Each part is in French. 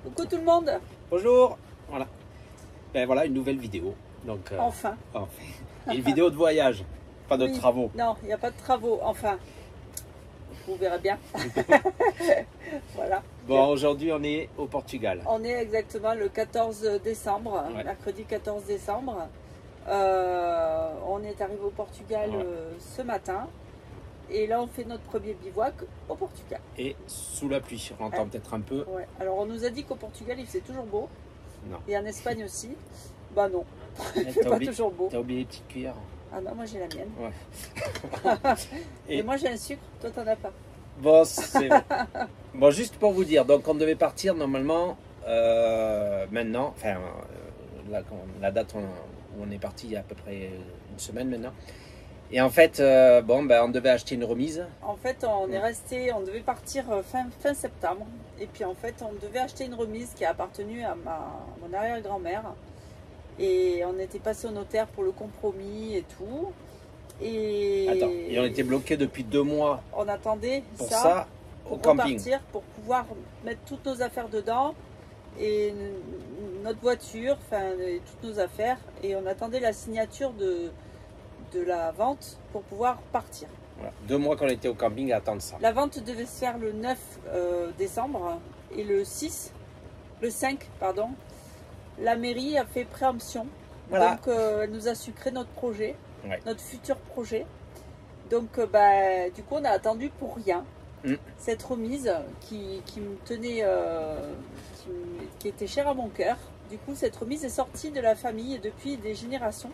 Coucou tout le monde. Bonjour. Voilà. Ben voilà une nouvelle vidéo. Donc Enfin. Une vidéo de voyage, pas de Oui. travaux. Non, il n'y a pas de travaux. Enfin, vous verrez bien. Voilà. Bon, aujourd'hui on est au Portugal. On est exactement le 14 décembre, Ouais. mercredi 14 décembre. On est arrivé au Portugal Ouais. Ce matin. Et là, on fait notre premier bivouac au Portugal. Et sous la pluie, on entend Ouais. peut-être un peu. Ouais. Alors, on nous a dit qu'au Portugal, il faisait toujours beau. Non. Et en Espagne aussi. Bah non, il fait pas toujours beau. T'as oublié les petites cuillères. Ah non, moi j'ai la mienne. Ouais. Et, Et- moi j'ai un sucre, toi t'en as pas. Bon, c'est bon, juste pour vous dire, donc on devait partir normalement maintenant, enfin la date où on est parti il y a à peu près une semaine maintenant. Et en fait, bon, ben, on devait acheter une remise. En fait, on est resté, on devait partir fin septembre. Et puis en fait, on devait acheter une remise qui a appartenu à mon arrière-grand-mère. Et on était passé au notaire pour le compromis et tout. Et Attends, et on était bloqué depuis 2 mois on attendait pour ça, ça au pour camping. repartir, pour pouvoir mettre toutes nos affaires dedans. Et notre voiture, enfin et toutes nos affaires. Et on attendait la signature de la vente pour pouvoir partir. Voilà. 2 mois qu'on était au camping à attendre ça. La vente devait se faire le 9 décembre et le 5, pardon, la mairie a fait préemption. Voilà. Donc elle nous a sucré notre projet, Ouais. notre futur projet. Donc bah, du coup on a attendu pour rien. Mm. Cette remise qui me tenait, qui était chère à mon cœur. Du coup cette remise est sortie de la famille depuis des générations.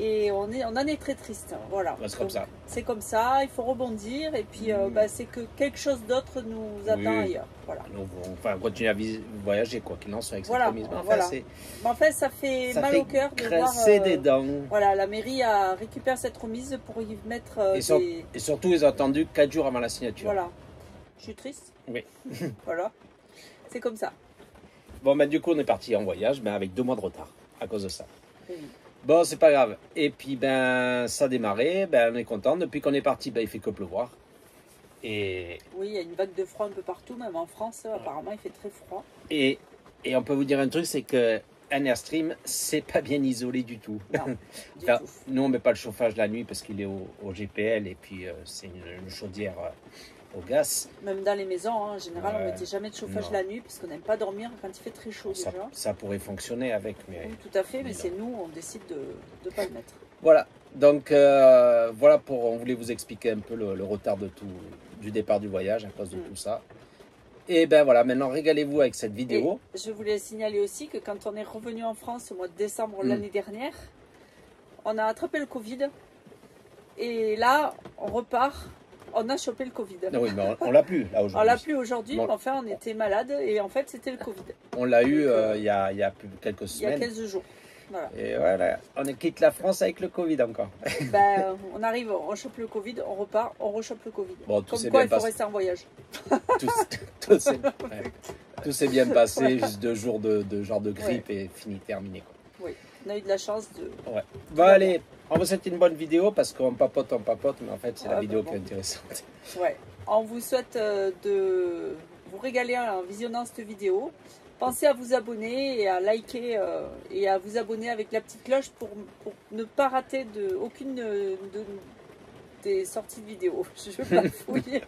Et on en est très triste. Voilà. Ouais, c'est comme Donc, ça. c'est comme ça, il faut rebondir. Et puis bah, c'est que quelque chose d'autre nous attend ailleurs. Voilà. Nous, on continue à voyager quoi qu'il en soit avec cette Voilà, remise. Mais enfin, voilà. c'est Mais en fait, ça fait ça mal fait au cœur de voir. grincer des dents. Voilà, la mairie a récupéré cette remise pour y mettre des. Et surtout, ils ont attendu 4 jours avant la signature. Voilà. Je suis triste. Oui. Voilà. C'est comme ça. Bon, ben, du coup, on est parti en voyage, mais avec 2 mois de retard à cause de ça. Oui. Bon, c'est pas grave. Et puis, ben, ça a démarré. Ben, on est content. Depuis qu'on est parti, ben, il fait que pleuvoir. Et, Oui, il y a une vague de froid un peu partout, même en France. Apparemment, il fait très froid. et on peut vous dire un truc, c'est que un Airstream, c'est pas bien isolé du tout. Non, du Enfin, tout. nous, on met pas le chauffage la nuit parce qu'il est au GPL et puis c'est une chaudière au gaz. Même dans les maisons, hein, en général, on Ouais. ne mettait jamais de chauffage Non. la nuit parce qu'on n'aime pas dormir quand il fait très chaud Ça, déjà. ça pourrait fonctionner avec, mais Oui, tout à fait, mais non. c'est nous, on décide de ne pas le mettre. voilà. Donc voilà on voulait vous expliquer un peu le retard du départ du voyage à cause de tout ça. Et ben voilà, maintenant régalez-vous avec cette vidéo. Et je voulais signaler aussi que quand on est revenu en France au mois de décembre l'année dernière, on a attrapé le Covid. Et là, on repart, on a chopé le Covid. Ah oui, mais on l'a plus là On aujourd'hui. l'a plus aujourd'hui, Bon. mais enfin, on était malade et en fait, c'était le Covid. On l'a eu Donc, il y a plus quelques Il y a semaines. 15 jours. Voilà. Et voilà, on quitte la France avec le Covid encore. Ben, on arrive, on chope le Covid, on repart, on rechope le Covid. Bon, tout Comme s'est quoi, bien il faut passé. rester en voyage. Tout s'est bien passé, juste 2 jours de genre de grippe et fini, terminé. Quoi. Oui, on a eu de la chance de... Ouais. Bon, allez, on vous souhaite une bonne vidéo parce qu'on papote, mais en fait, c'est la Ah, vidéo bon. qui est intéressante. Ouais. On vous souhaite de vous régaler en visionnant cette vidéo. Pensez à vous abonner et à liker et à vous abonner avec la petite cloche pour ne pas rater aucune des sorties de vidéos. Je vais pas fouiller.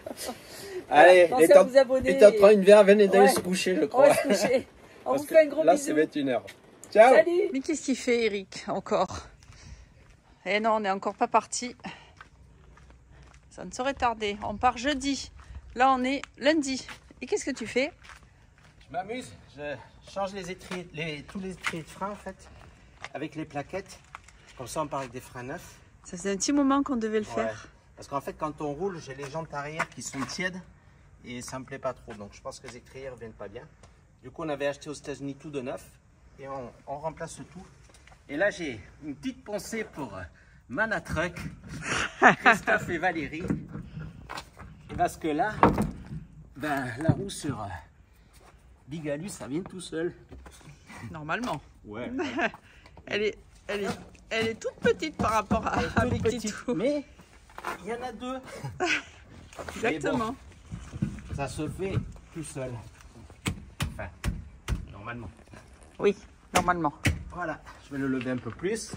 Allez, Pensez à vous abonner. et t'as pris une verre, venez d'aller Ouais. se coucher, je On crois. va se coucher. On Parce vous que fait un gros là, bisou. c'est 21h. Ciao. Salut. Mais qu'est-ce qu'il fait, Eric, encore? Eh non, on n'est encore pas parti. Ça ne saurait tarder. On part jeudi. Là, on est lundi. Et qu'est-ce que tu fais? Je m'amuse, je change tous les étriers de frein en fait, avec les plaquettes. Comme ça, on part avec des freins neufs. Ça faisait un petit moment qu'on devait le Ouais. faire. Parce qu'en fait, quand on roule, j'ai les jantes arrière qui sont tièdes et ça me plaît pas trop. Donc, je pense que les étriers ne viennent pas bien. Du coup, on avait acheté aux États-Unis tout de neuf et on remplace tout. Et là, j'ai une petite pensée pour Manatruck, Christophe et Valérie. Parce que là, ben, la roue sur Bigalus, ça vient tout seul. Normalement. Ouais. Elle est toute petite par rapport à avec Titou. Mais il y en a 2. Exactement. Bon, ça se fait tout seul. Enfin, normalement. Oui, normalement. Voilà, je vais le lever un peu plus.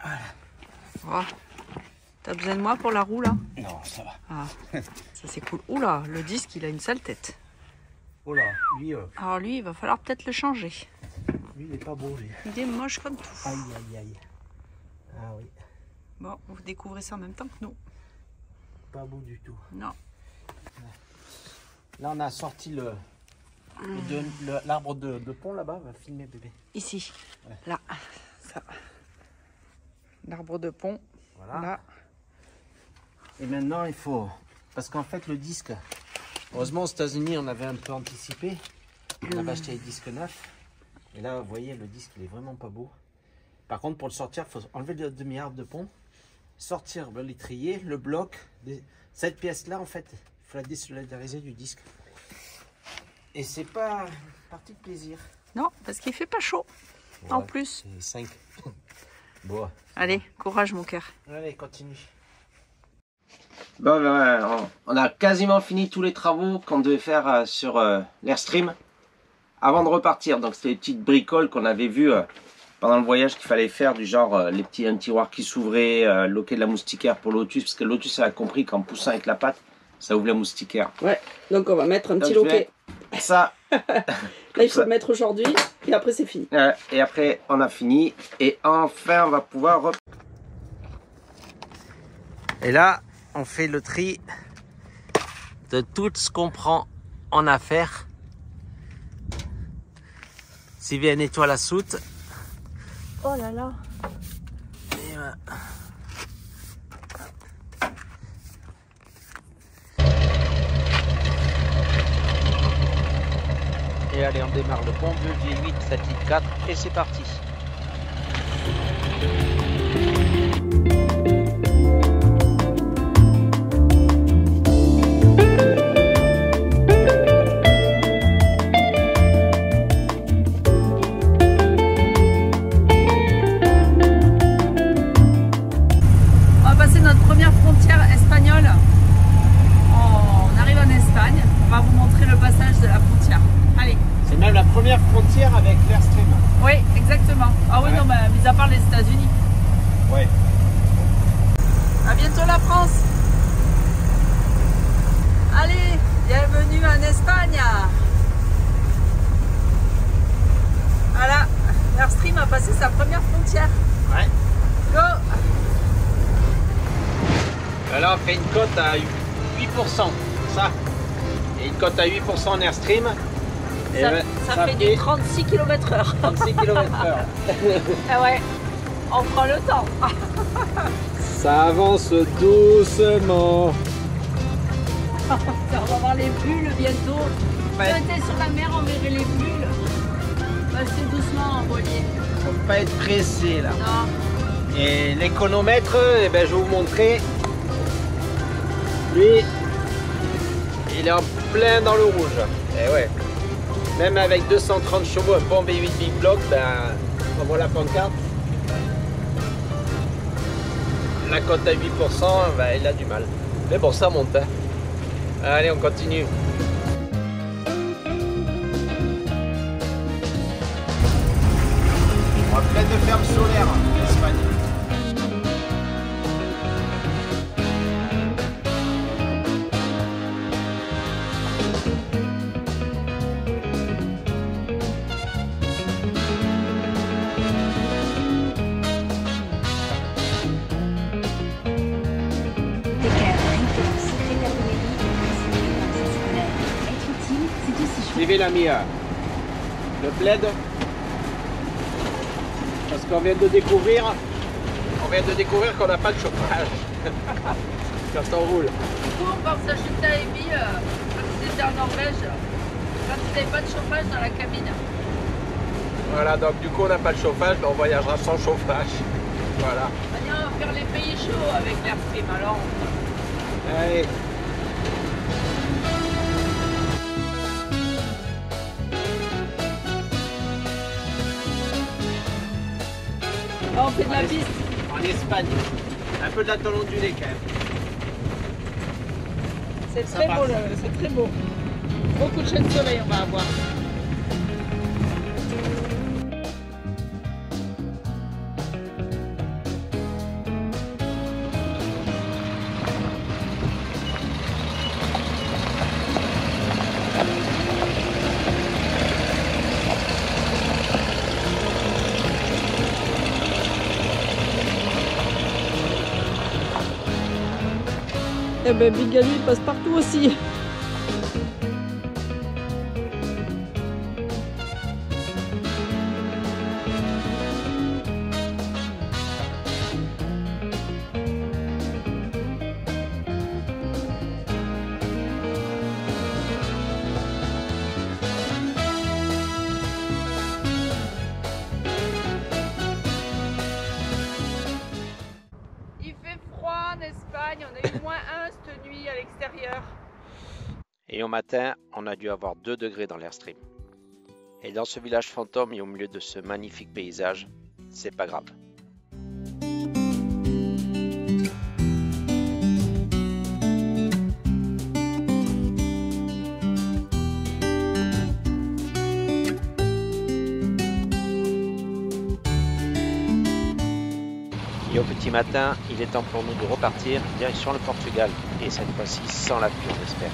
Voilà. Oh. T'as besoin de moi pour la roue là? Non, ça va. Ah, ça c'est cool. Oula, le disque il a une sale tête. Oh là, lui, Alors lui, il va falloir peut-être le changer. lui, il est pas beau, lui. Il est moche comme tout. Aïe, aïe, aïe. Ah oui, Bon, vous découvrez ça en même temps que nous. pas beau du tout. Non. Là, on a sorti l'arbre de pont là-bas. On va filmer, bébé. Ici. Ouais. Là. Ça. L'arbre de pont. Voilà. Là. Et maintenant, il faut... Parce qu'en fait, le disque... Heureusement, aux États-Unis, on avait un peu anticipé. On avait acheté les disques neufs. Et là, vous voyez, le disque, il est vraiment pas beau. Par contre, pour le sortir, il faut enlever le demi-arbre de pont, sortir l'étrier, le bloc. Cette pièce-là, en fait, il faut la désolidariser du disque. Et c'est pas partie de plaisir. Non, parce qu'il fait pas chaud. Ouais, en plus. C'est 5. Bon. Allez, courage mon cœur. Allez, continue. Bon, ben, on a quasiment fini tous les travaux qu'on devait faire sur l'Airstream avant de repartir. Donc c'était les petites bricoles qu'on avait vues pendant le voyage qu'il fallait faire, du genre un tiroir qui s'ouvrait, loquet de la moustiquaire pour Lotus, parce que Lotus elle a compris qu'en poussant avec la patte, ça ouvre la moustiquaire. Ouais, donc on va mettre un petit Donc, loquet. Ça. Là il faut le mettre aujourd'hui et après c'est fini. Et après on a fini et enfin on va pouvoir Et là, on fait le tri de tout ce qu'on prend en affaires. Sylvie nettoie la soute. Oh là là. Et voilà. Et allez, on démarre le pont, levier 8, satellite 4 et c'est parti. On va passer notre première frontière espagnole. On arrive en Espagne. On va vous montrer le passage de la frontière. Allez. C'est même la première frontière avec l'Airstream. Oui, exactement. Ah oui, Ouais. non, mais mis à part les États-Unis. Ouais. À bientôt la France. Allez, bienvenue en Espagne. Voilà, l'Airstream a passé sa première frontière. Ouais. Go. Là, on fait une cote à 8%, ça. Et une cote à 8% en Airstream. Et Ça, ben, ça fait du 36 km/h. 36 km/h. Ah ouais, on prend le temps. Ça avance doucement. On va voir les bulles bientôt. Si on était sur la mer, on verrait les bulles. Passez doucement en voilier. Faut pas être pressé là. Non. Et l'économètre, eh ben, je vais vous montrer. Lui, il est en plein dans le rouge. Et ouais. Même avec 230 chevaux, un bon B8 Big Block, ben, on voit la pancarte. La cote à 8%, ben, il a du mal. Mais bon, ça monte. Hein. Allez, on continue. On va plein de fermes solaires en Espagne. Suivez la Mia. Le plaid. Parce qu'on vient de découvrir qu'on n'a pas de chauffage quand on roule. Du coup, on pense s'acheter à Ebi quand ils étaient en Norvège, quand ils n'avaient pas de chauffage dans la cabine. Voilà, donc du coup on n'a pas de chauffage, mais on voyagera sans chauffage. Voilà. On va faire les pays chauds avec l'Airstream alors. Allez. On fait de la piste. En Espagne. Un peu de la talon du nez quand même. C'est très beau, c'est très beau. Beaucoup de chaînes de soleil on va avoir. Et ben Big Ali passe partout aussi. En Espagne, on a eu -1 cette nuit à l'extérieur. Et au matin, on a dû avoir 2 degrés dans l'airstream. Et dans ce village fantôme et au milieu de ce magnifique paysage, c'est pas grave. Et au petit matin, il est temps pour nous de repartir direction le Portugal. Et cette fois-ci sans la pluie, on espère.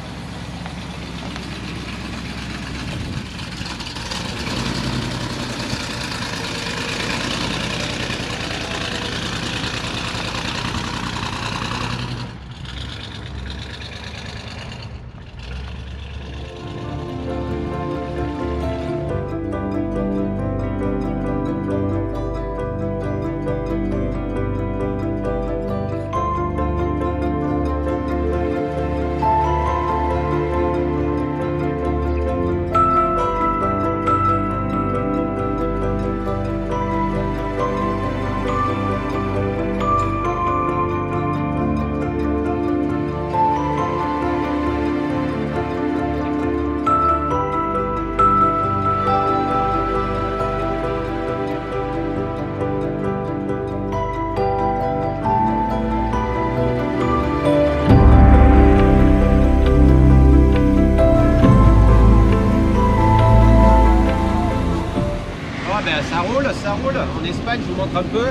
Ça roule. En Espagne, je vous montre un peu.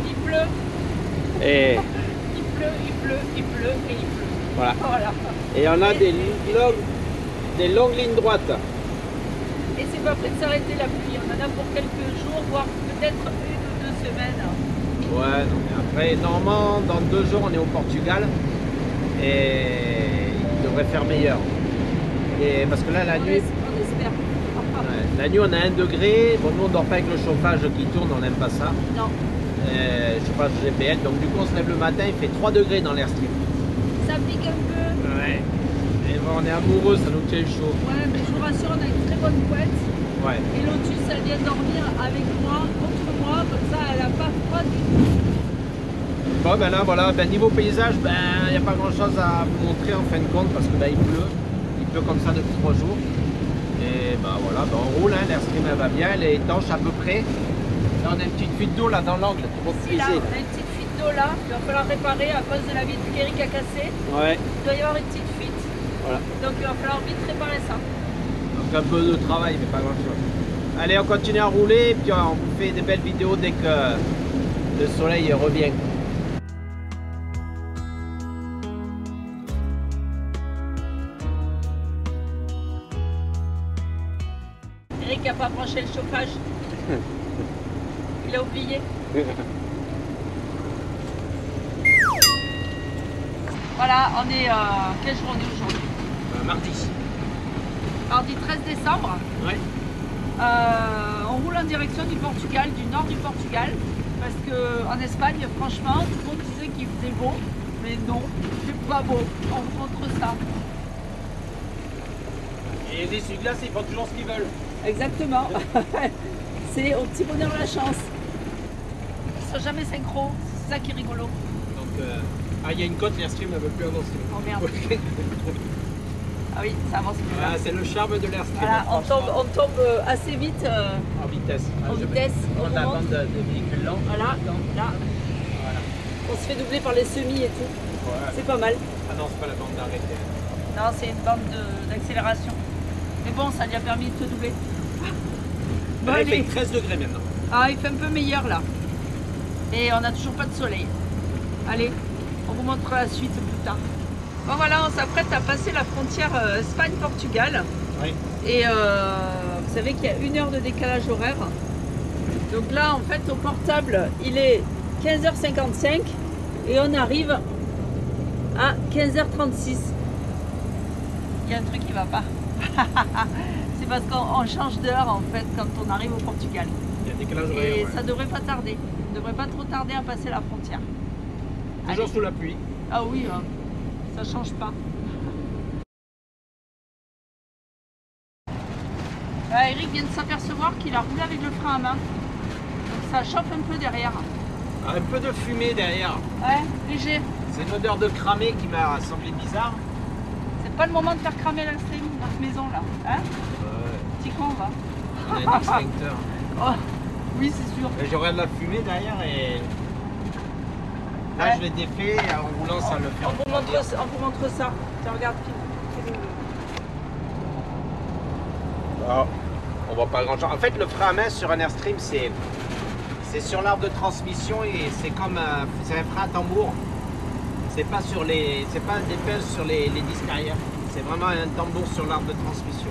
Il pleut. Et Il pleut et il pleut. voilà. Voilà. Et on a des longues lignes droites. Et c'est pas prêt de s'arrêter la pluie. On en a pour quelques jours, voire peut-être 1 ou 2 semaines. Ouais, non, mais après, normalement, dans 2 jours, on est au Portugal. Et il devrait faire meilleur. Et parce que là, la nuit... On espère. La nuit on a 1 degré, bon nous on dort pas avec le chauffage qui tourne, on n'aime pas ça. Non. Chauffage GPL, donc du coup on se lève le matin, il fait 3 degrés dans l'airstream. Ça pique un peu. Ouais. Et bon, on est amoureux, ça nous tient chaud. Ouais, mais je vous rassure, on a une très bonne couette. Ouais. Et Lotus, elle vient dormir avec moi, contre moi, comme ça elle n'a pas froid du tout. Bon ben là voilà, ben, niveau paysage, ben il n'y a pas grand chose à vous montrer en fin de compte parce que ben, il pleut comme ça depuis 3 jours. Et ben voilà, ben, on roule, hein, l'airstream elle va bien, elle est étanche à peu près. Là on a une petite fuite d'eau là dans l'angle pour Si là, on a une petite fuite d'eau là, il va falloir réparer à cause de la vitre qu'Eric a cassée. Ouais. Il doit y avoir une petite fuite. Voilà. Donc il va falloir vite réparer ça. Donc un peu de travail mais pas grand chose. Allez on continue à rouler et puis on vous fait des belles vidéos dès que le soleil revient. Eric n'a pas branché le chauffage. Il a oublié. Voilà, on est quel jour on est aujourd'hui? Mardi. Mardi 13 décembre. Ouais. On roule en direction du Portugal, du nord du Portugal. Parce qu'en Espagne, franchement, tout le monde disait qu'il faisait beau. Mais non, c'est pas beau. On rencontre ça. Et les essuie-glaces, ils font toujours ce qu'ils veulent. Exactement. C'est au petit bonheur la chance. Ils sont jamais synchro, c'est ça qui est rigolo. Donc, il y a une côte, l'airstream ne veut plus avancer. Oh merde. Ah oui, ça avance plus. Ah, c'est le charme de l'airstream. Voilà, on tombe assez vite en vitesse. en vitesse. On la remonte. bande de véhicules lents. Voilà, donc là, Voilà. on se fait doubler par les semis et tout. Ouais. C'est pas mal. Ah non, c'est pas la bande d'arrêt. Non, c'est une bande d'accélération. Mais bon, ça lui a permis de te doubler. Bon, Il fait allez. 13 degrés maintenant. Ah, il fait un peu meilleur là. Et on n'a toujours pas de soleil. Allez, on vous montrera la suite plus tard. Bon voilà, on s'apprête à passer la frontière Espagne-Portugal. Oui. Et vous savez qu'il y a 1 heure de décalage horaire. Donc là, en fait, au portable, il est 15h55 et on arrive à 15h36. Il y a un truc qui va pas. C'est parce qu'on change d'heure en fait quand on arrive au Portugal. Il y a décalage horaire. Et Ouais. ça devrait pas tarder. On devrait pas trop tarder à passer la frontière. Toujours Allez. sous la pluie. Ah oui, hein. Ça change pas. Eric vient de s'apercevoir qu'il a roulé avec le frein à main. Donc ça chauffe un peu derrière. Un peu de fumée derrière. Ouais, léger. C'est une odeur de cramé qui m'a semblé bizarre. C'est pas le moment de faire cramer la stream, notre maison là. Hein? Petit con, va. On a un extincteur. Oh, oui, c'est sûr. Et j'aurais de la fumée derrière et là Ouais. je l'ai défait et en roulant ça le fait. On vous montre ça. Tiens, regarde. Ah, on voit pas grand chose. En fait, le frein à main sur un Airstream, c'est sur l'arbre de transmission et c'est comme c'est un frein à tambour. C'est pas sur les, c'est pas des pelles sur les disques arrière. C'est vraiment un tambour sur l'arbre de transmission.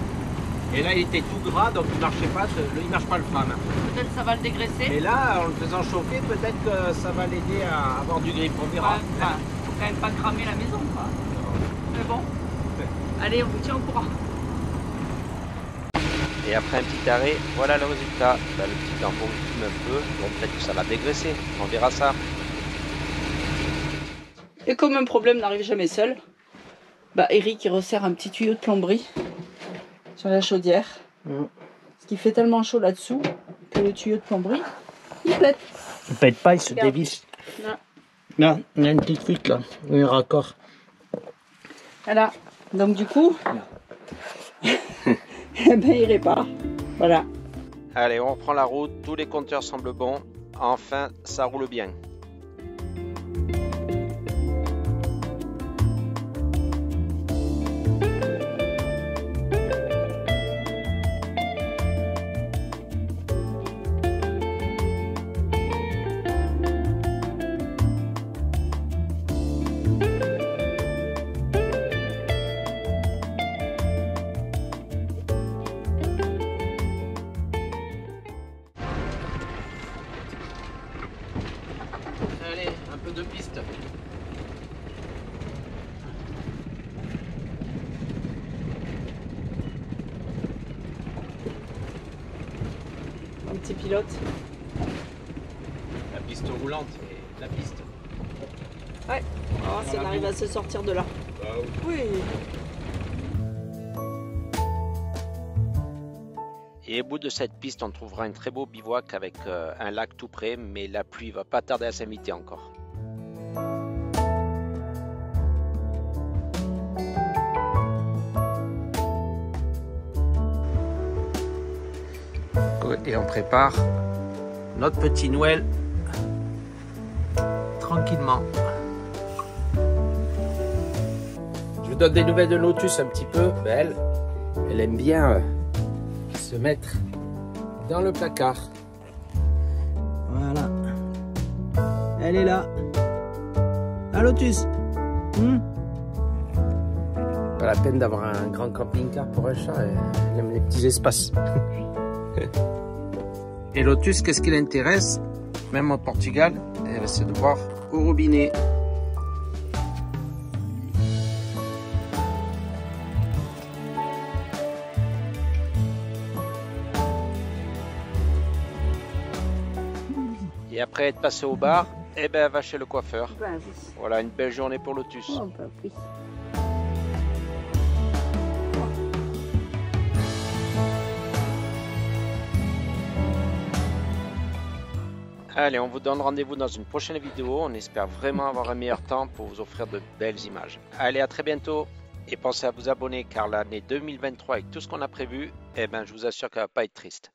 Et là, il était tout gras, donc il marchait pas. Il marche pas le frein à main. Peut-être ça va le dégraisser. Mais là, en le faisant chauffer, peut-être que ça va l'aider à avoir du grip. On verra. Ouais, enfin, faut quand même pas cramer la maison, quoi. Mais bon. Allez, on vous tient au courant. Et après un petit arrêt, voilà le résultat. Ben, le petit tampon fume un peu, donc peut-être que ça va dégraisser. On verra ça. Et comme un problème n'arrive jamais seul, bah Eric il resserre un petit tuyau de plomberie sur la chaudière. Ce qui fait tellement chaud là-dessous que le tuyau de plomberie, il pète. Il pète pas, il se Regarde. dévisse. Là. Là, il y a une petite fuite là, un raccord. Voilà. Donc du coup, eh ben, il répare. Voilà. Allez, on reprend la route. Tous les compteurs semblent bons. Enfin, ça roule bien. Allez, un peu de piste. Un petit pilote. La piste roulante, et la piste. Ouais. On va voir si on arrive à se sortir de là. Oui. Et au bout de cette piste, on trouvera un très beau bivouac avec un lac tout près, mais la pluie va pas tarder à s'inviter encore. Et on prépare Notre petit Noël, tranquillement. Je vous donne des nouvelles de Lotus un petit peu. Ben, elle aime bien se mettre dans le placard. Voilà. Elle est là. La Lotus. Pas la peine d'avoir un grand camping-car pour un chat. Elle aime les petits espaces. Et Lotus, qu'est-ce qui l'intéresse, même au Portugal, c'est de boire au robinet. Et après être passé au bar, eh ben, elle va chez le coiffeur. Ben oui. Voilà une belle journée pour Lotus. Oh, ben oui. Allez, on vous donne rendez-vous dans une prochaine vidéo. On espère vraiment avoir un meilleur temps pour vous offrir de belles images. Allez, à très bientôt. Et pensez à vous abonner car l'année 2023, avec tout ce qu'on a prévu, eh ben, je vous assure qu'elle va pas être triste.